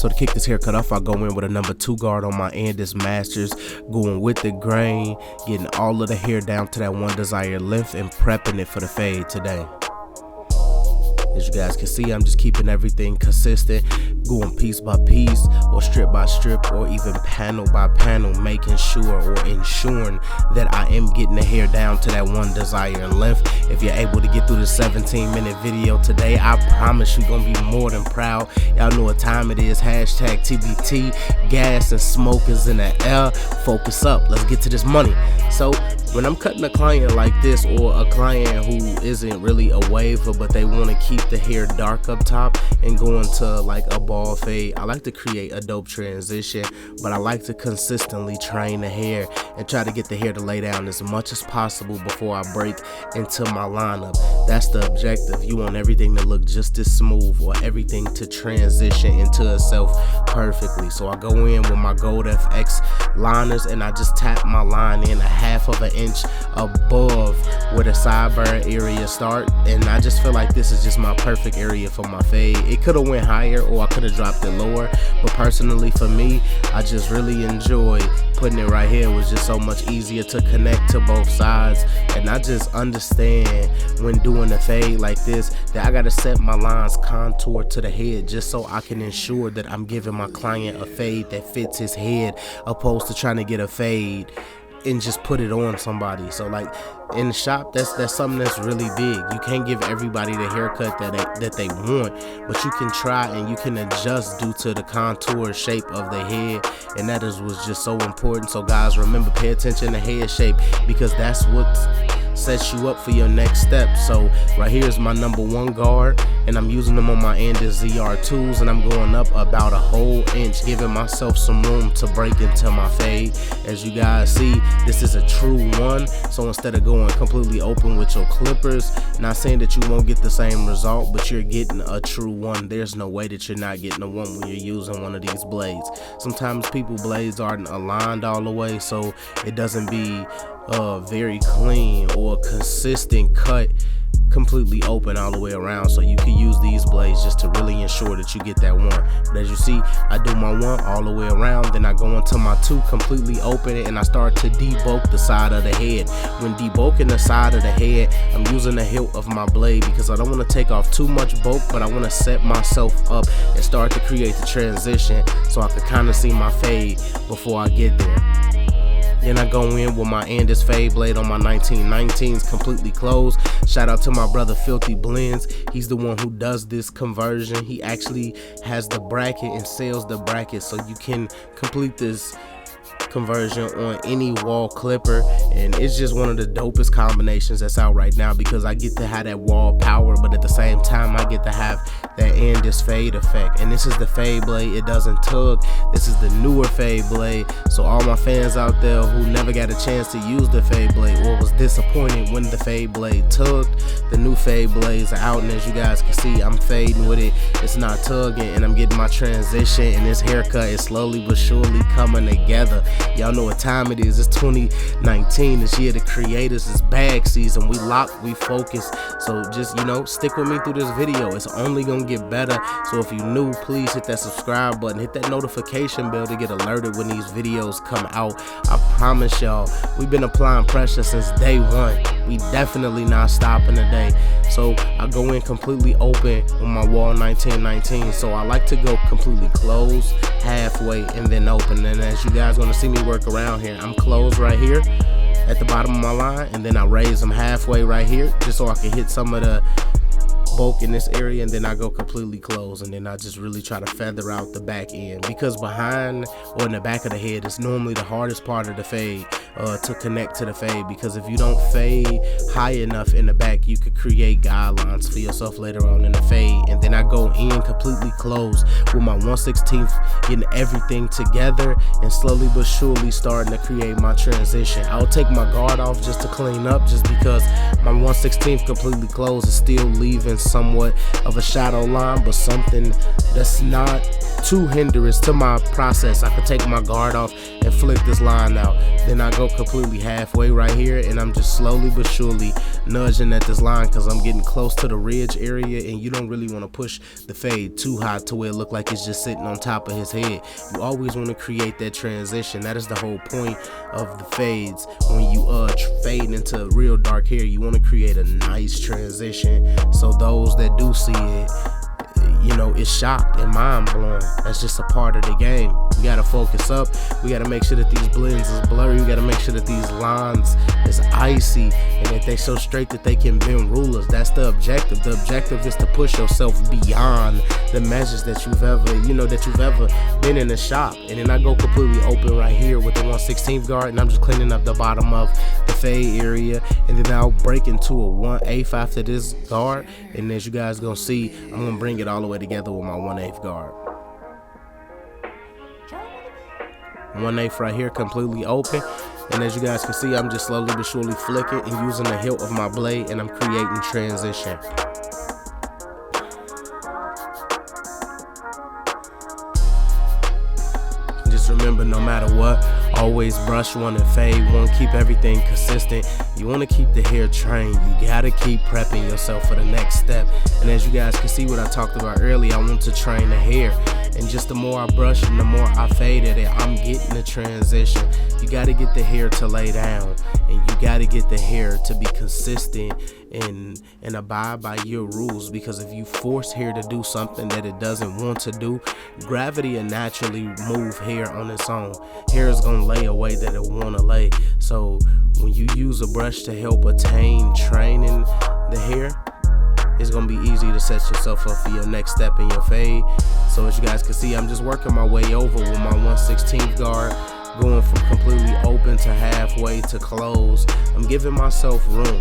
So to kick this haircut off, I go in with a number 2 guard on my end. This Masters, going with the grain, getting all of the hair down to that one desired length and prepping it for the fade today. As you guys can see, I'm just keeping everything consistent, going piece by piece or strip by strip or even panel by panel, making sure or ensuring that I am getting the hair down to that one desired length. If you're able to get through the 17-minute video today, I promise you're gonna be more than proud. Y'all know what time it is. Hashtag TBT, gas and smoke is in the air. Focus up, let's get to this money. So when I'm cutting a client like this, or a client who isn't really a waver but they want to keep the hair dark up top and go into like a ball fade, I like to create a dope transition, but I like to consistently train the hair and try to get the hair to lay down as much as possible before I break into my lineup. That's the objective. You want everything to look just as smooth, or everything to transition into itself perfectly. So I go in with my Gold FX liners and I just tap my line in a half of an inch above where the sideburn area start, and I just feel like this is just my perfect area for my fade. It could have went higher or I could have dropped it lower, but personally for me, I just really enjoy putting it right here. It was just so much easier to connect to both sides, and I just understand when doing a fade like this that I gotta set my lines contour to the head just so I can ensure that I'm giving my client a fade that fits his head, opposed to trying to get a fade and just put it on somebody. So like in the shop, that's something that's really big. You can't give everybody the haircut that they want, but you can try and you can adjust due to the contour shape of the head, and that was just so important. So guys, remember, pay attention to head shape, because that's what sets you up for your next step. So right here is my number 1 guard, and I'm using them on my end as ZR2s, and I'm going up about a whole inch, giving myself some room to break into my fade. As you guys see, this is a true 1, so instead of going completely open with your clippers, not saying that you won't get the same result, but you're getting a true 1. There's no way that you're not getting a 1 when you're using one of these blades. Sometimes people blades aren't aligned all the way, so it doesn't be very clean or consistent cut completely open all the way around. So you can use these blades just to really ensure that you get that 1. But as you see, I do my 1 all the way around, then I go into my 2 completely open it, and I start to debulk the side of the head. When debulking the side of the head, I'm using the hilt of my blade because I don't want to take off too much bulk, but I want to set myself up and start to create the transition so I can kind of see my fade before I get there. Then I go in with my Andis fade blade on my 1919s completely closed. Shout out to my brother Filthy Blends. He's the one who does this conversion. He actually has the bracket and sells the bracket, so you can complete this conversion on any wall clipper, and it's just one of the dopest combinations that's out right now, because I get to have that wall power, but at the same time I get to have that Andis fade effect. And this is the fade blade, it doesn't tug. This is the newer fade blade, so all my fans out there who never got a chance to use the fade blade or was disappointed when the fade blade tugged, the new fade blades are out, and as you guys can see, I'm fading with it. It's not tugging, and I'm getting my transition, and this haircut is slowly but surely coming together. Y'all know what time it is. It's 2019. This year the creators, is bag season. We lock, we focus. So just, stick with me through this video. It's only gonna get better. So if you're new, please hit that subscribe button, hit that notification bell to get alerted when these videos come out. I promise y'all, we've been applying pressure since day 1. We definitely not stopping today. So I go in completely open on my wall 1919. So I like to go completely closed, halfway, and then open. And as you guys gonna see me work around here, I'm closed right here at the bottom of my line, and then I raise them halfway right here just so I can hit some of the bulk in this area, and then I go completely closed, and then I just really try to feather out the back end, because behind or in the back of the head is normally the hardest part of the fade to connect to the fade, because if you don't fade high enough in the back, you could create guidelines for yourself later on in the fade. And then I go in completely closed with my 1/16, getting everything together and slowly but surely starting to create my transition. I'll take my guard off just to clean up, just because my 1/16 completely closed is still leaving somewhat of a shadow line, but something that's not too hindrance to my process. I could take my guard off and flick this line out. Then I go completely halfway right here, and I'm just slowly but surely nudging at this line because I'm getting close to the ridge area, and you don't really want to push the fade too high to where it look like it's just sitting on top of his head. You always want to create that transition. That is the whole point of the fades. When you fade into real dark hair, you want to create a nice transition so those that do see it, you know, it's shocked and mind blowing. That's just a part of the game. We gotta focus up. We gotta make sure that these blends is blurry. We gotta make sure that these lines is icy and that they so straight that they can bend rulers. That's the objective. The objective is to push yourself beyond the measures that you've ever been in the shop. And then I go completely open right here with the 1/16 guard, and I'm just cleaning up the bottom of the fade area, and then I'll break into a 1/8 after this guard. And as you guys gonna see, I'm gonna bring it all the way together with my 1/8 guard. 1/8 right here, completely open. And as you guys can see, I'm just slowly but surely flicking and using the hilt of my blade, and I'm creating transition. Just remember, no matter what, always brush one and fade one. Keep everything consistent. You want to keep the hair trained. You gotta keep prepping yourself for the next step. And as you guys can see what I talked about earlier, I want to train the hair. And just the more I brush and the more I fade at it, I'm getting the transition. You gotta get the hair to lay down, and you gotta get the hair to be consistent and abide by your rules, because if you force hair to do something that it doesn't want to do, gravity will naturally move hair on its own. Hair is gonna lay a way that it wanna lay. So when you use a brush to help attain training the hair, it's gonna be easy to set yourself up for your next step in your fade. So as you guys can see, I'm just working my way over with my 1/16 guard, going from completely open to halfway to close. I'm giving myself room.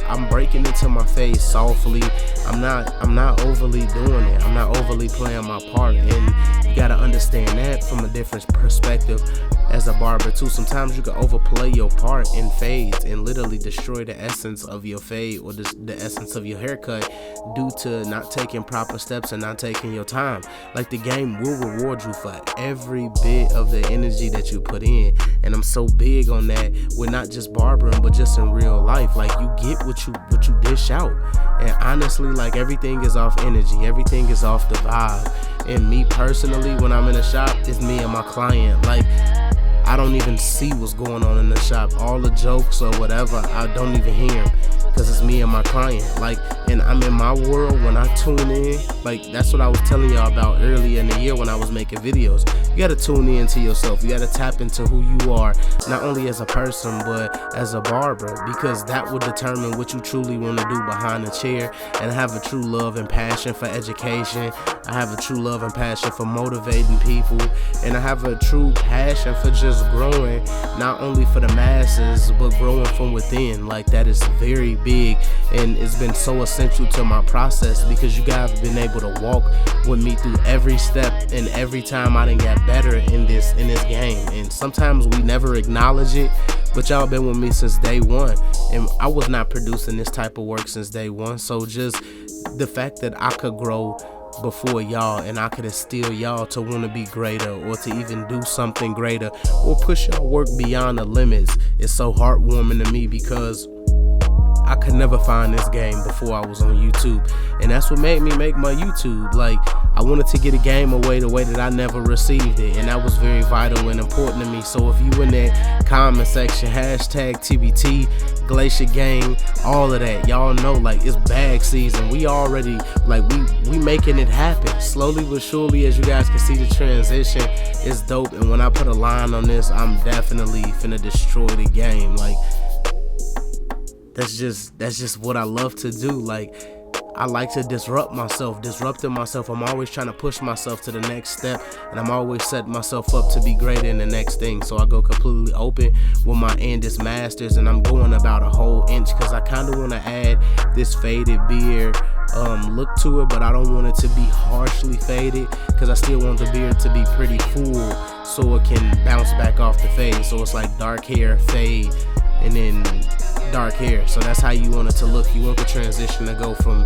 I'm breaking into my fade softly. I'm not overly doing it. I'm not overly playing my part, and you gotta understand that from a different perspective as a barber too. Sometimes you can overplay your part in fades and literally destroy the essence of your fade or the essence of your haircut due to not taking proper steps and not taking your time. Like, the game will reward you for every bit of the energy that you put in, and I'm so big on that with not just barbering but just in real life. Like, you get what you dish out, and honestly, like, everything is off energy, everything is off the vibe. And me personally, when I'm in a shop, it's me and my client. Like, I don't even see what's going on in the shop. All the jokes or whatever, I don't even hear them, because it's me and my client. Like, and I'm in my world when I tune in. Like, that's what I was telling y'all about earlier in the year when I was making videos. You gotta tune in to yourself. You gotta tap into who you are, not only as a person but as a barber, because that will determine what you truly want to do behind the chair. And I have a true love and passion for education. I have a true love and passion for motivating people, and I have a true passion for just growing, not only for the masses but growing from within. Like, that is very big, and it's been so essential to my process, because you guys have been able to walk with me through every step and every time I done got better in this game. And sometimes we never acknowledge it, but y'all been with me since day one, and I was not producing this type of work since day one. So just the fact that I could grow before y'all, and I could instill y'all to want to be greater or to even do something greater or push your work beyond the limits, is so heartwarming to me, because I could never find this game before I was on YouTube, and that's what made me make my YouTube. Like, I wanted to get a game away the way that I never received it, and that was very vital and important to me. So if you in that comment section, hashtag TBT, Glacier Gang, all of that, y'all know, like, it's bag season. We already, like, we making it happen slowly but surely. As you guys can see, the transition is dope, and when I put a line on this, I'm definitely finna destroy the game. Like, that's just what I love to do. Like, I like to disrupting myself. I'm always trying to push myself to the next step, and I'm always setting myself up to be greater in the next thing. So I go completely open with my Andis Masters, and I'm going about a whole inch, because I kind of want to add this faded beard look to it, but I don't want it to be harshly faded, because I still want the beard to be pretty full so it can bounce back off the fade. So it's like dark hair, fade, and then dark hair. So that's how you want it to look. You want the transition to go from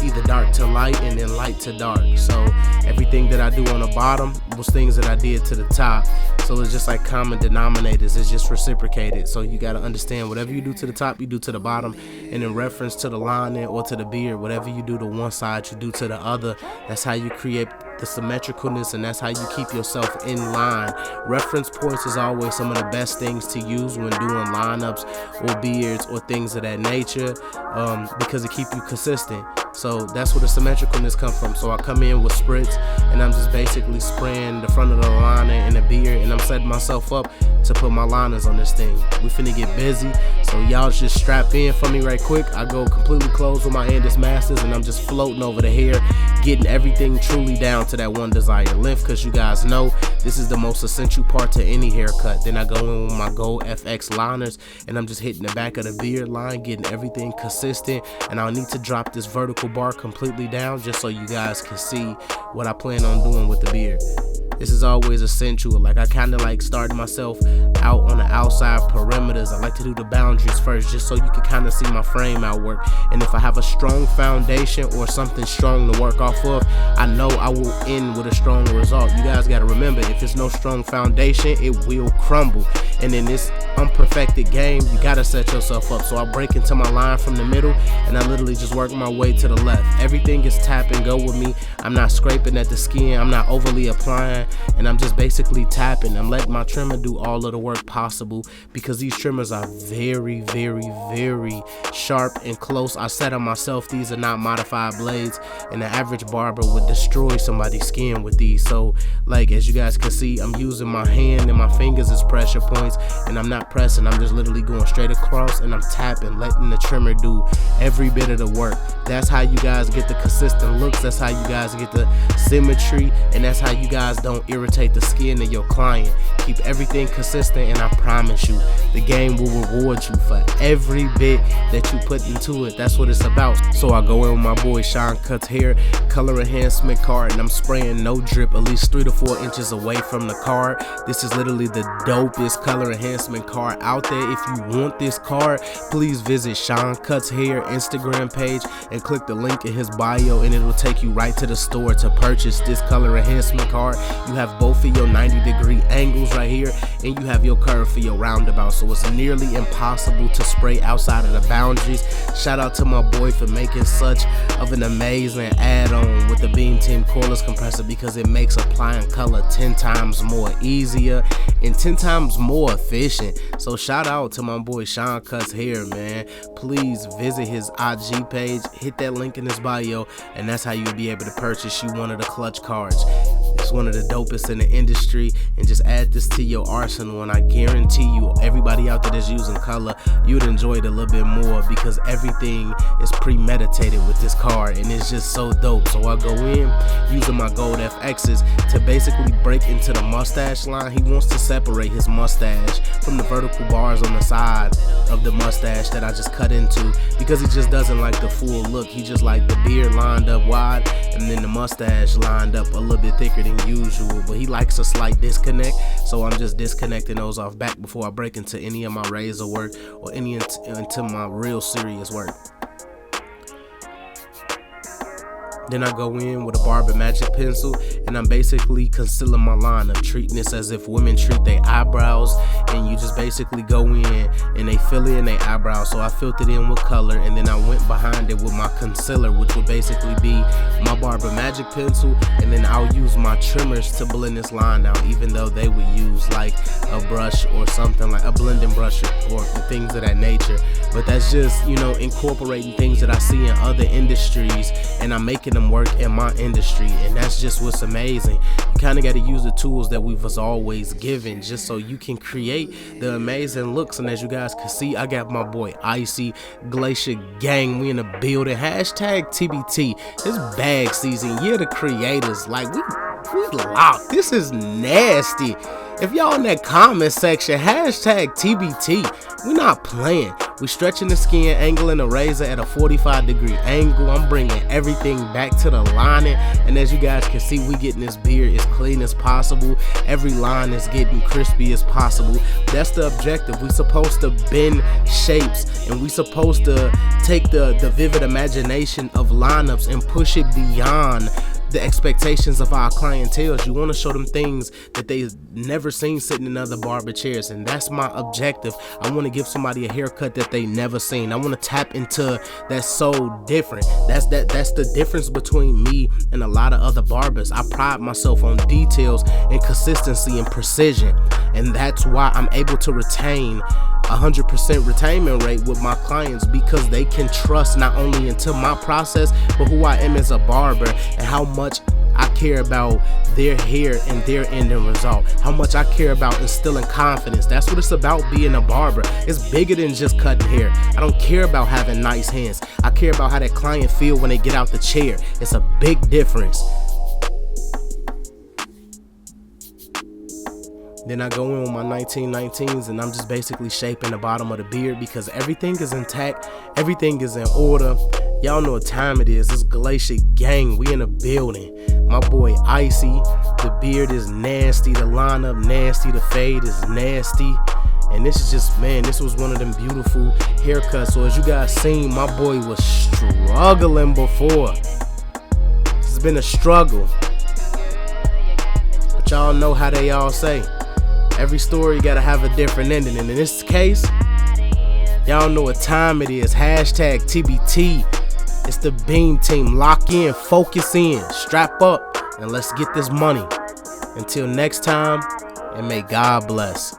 either dark to light and then light to dark. So everything that I do on the bottom was things that I did to the top. So it's just like common denominators, it's just reciprocated. So you got to understand, whatever you do to the top, you do to the bottom. And in reference to the lining or to the beard, whatever you do to one side, you do to the other. That's how you create the symmetricalness, and that's how you keep yourself in line. Reference points is always some of the best things to use when doing lineups or beards or things of that nature, because it keep you consistent. So that's where the symmetricalness come from. So I come in with spritz, and I'm just basically spraying the front of the liner and the beard, and I'm setting myself up to put my liners on this thing. We finna get busy, so y'all just strap in for me right quick. I go completely closed with my Andis Masters, and I'm just floating over the hair, getting everything truly down to that one desired length, because you guys know this is the most essential part to any haircut. Then I go in with my Gold FX liners, and I'm just hitting the back of the beard line, getting everything consistent. And I'll need to drop this vertical bar completely down just so you guys can see what I plan on doing with the beard. This is always essential. Like, I kind of like starting myself out on the outside perimeters. I like to do the boundaries first, just so you can kind of see my frame out work. And if I have a strong foundation or something strong to work off of, I know I will end with a strong result. You guys got to remember, if it's no strong foundation, it will crumble. And in this unperfected game, you got to set yourself up. So I break into my line from the middle, and I literally just work my way to the left. Everything is tap and go with me. I'm not scraping at the skin. I'm not overly applying. And I'm just basically tapping. I'm letting my trimmer do all of the work possible, because these trimmers are very, very, very sharp and close. I said on myself, these are not modified blades, and the average barber would destroy somebody's skin with these. So, like, as you guys can see, I'm using my hand and my fingers as pressure points, and I'm not pressing. I'm just literally going straight across, and I'm tapping, letting the trimmer do every bit of the work. That's how you guys get the consistent looks. That's how you guys get the symmetry, and that's how you guys don't irritate the skin of your client. Keep everything consistent, and I promise you, the game will reward you for every bit that you put into it. That's what it's about. So I go in with my boy Sean Cuts Hair color enhancement card, and I'm spraying no drip at least 3 to 4 inches away from the card. This is literally the dopest color enhancement card out there. If you want this card, please visit Sean Cuts Hair Instagram page and click the link in his bio, and it will take you right to the store to purchase this color enhancement card. You have both of your 90-degree angles right here, and you have your curve for your roundabout, so it's nearly impossible to spray outside of the boundaries. Shout out to my boy for making such of an amazing add-on with the Beam Team cordless compressor, because it makes applying color 10 times more easier and 10 times more efficient. So shout out to my boy Sean Cuts Hair, man. Please visit his IG page, hit that link in his bio, and that's how you'll be able to purchase you one of the clutch cards. It's one of the dopest in the industry, and just add this to your arsenal, and I guarantee you, everybody out there that's using color, you'd enjoy it a little bit more, because everything is premeditated with this card, and it's just so dope. So I go in using my Gold FXs to basically break into the mustache line. He wants to separate his mustache from the vertical bars on the side of the mustache that I just cut into, because he just doesn't like the full look. He just like the beard lined up wide, and then the mustache lined up a little bit thicker than usual, but he likes a slight disconnect. So I'm just disconnecting those off back before I break into any of my razor work or any into my real serious work. Then I go in with a Barber magic pencil, and I'm basically concealing my line of treating this as if women treat their eyebrows, and you just basically go in and they fill in their eyebrows. So I filled it in with color, and then I went behind it with my concealer, which would basically be my Barber magic pencil, and then I'll use my trimmers to blend this line out, even though they would use like a brush or something like a blending brush or things of that nature. But that's just, you know, incorporating things that I see in other industries, and I'm making them work in my industry, and that's just what's amazing. You kind of got to use the tools that we was always given, just so you can create the amazing looks. And as you guys can see, I got my boy Icy Glacier Gang. We in the building. Hashtag TBT. It's bag season. You're the creators. Like we locked. This is nasty. If y'all in that comment section, hashtag TBT, we not playing. We stretching the skin, angling the razor at a 45-degree angle. I'm bringing everything back to the lining. And as you guys can see, we getting this beard as clean as possible. Every line is getting crispy as possible. That's the objective. We supposed to bend shapes, and we supposed to take the vivid imagination of lineups and push it beyond the expectations of our clientele. You want to show them things that they've never seen sitting in other barber chairs, and that's my objective. I want to give somebody a haircut that they never seen. I want to tap into that's so different. That's the difference between me and a lot of other barbers. I pride myself on details and consistency and precision, and that's why I'm able to retain 100% retainment rate with my clients, because they can trust not only into my process, but who I am as a barber and how much I care about their hair and their ending result, how much I care about instilling confidence. That's what it's about being a barber. It's bigger than just cutting hair. I don't care about having nice hands. I care about how that client feel when they get out the chair. It's a big difference. Then I go in with my 1919s, and I'm just basically shaping the bottom of the beard because everything is intact, everything is in order. Y'all know what time it is. It's Glacier Gang. We in the building. My boy Icy. The beard is nasty. The lineup nasty. The fade is nasty. And this is just, man, this was one of them beautiful haircuts. So as you guys seen, my boy was struggling before. It's been a struggle. But y'all know how they all say. Every story gotta have a different ending, and in this case, y'all know what time it is. Hashtag TBT. It's the Beam Team. Lock in, focus in, strap up, and let's get this money. Until next time, and may God bless.